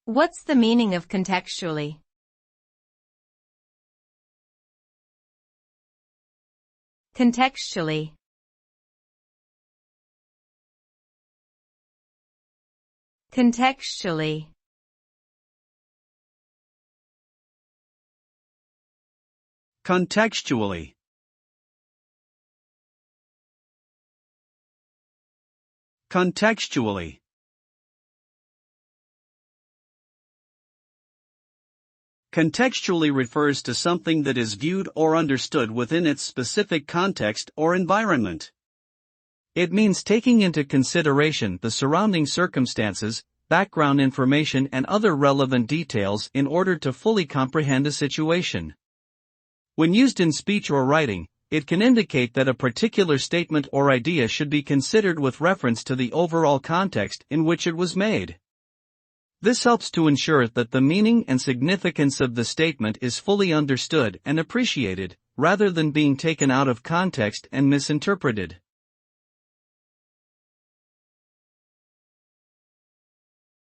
What's the meaning of contextually? Contextually. Contextually. Contextually. Contextually. Contextually refers to something that is viewed or understood within its specific context or environment. It means taking into consideration the surrounding circumstances, background information and other relevant details in order to fully comprehend a situation. When used in speech or writing, it can indicate that a particular statement or idea should be considered with reference to the overall context in which it was made. This helps to ensure that the meaning and significance of the statement is fully understood and appreciated, rather than being taken out of context and misinterpreted.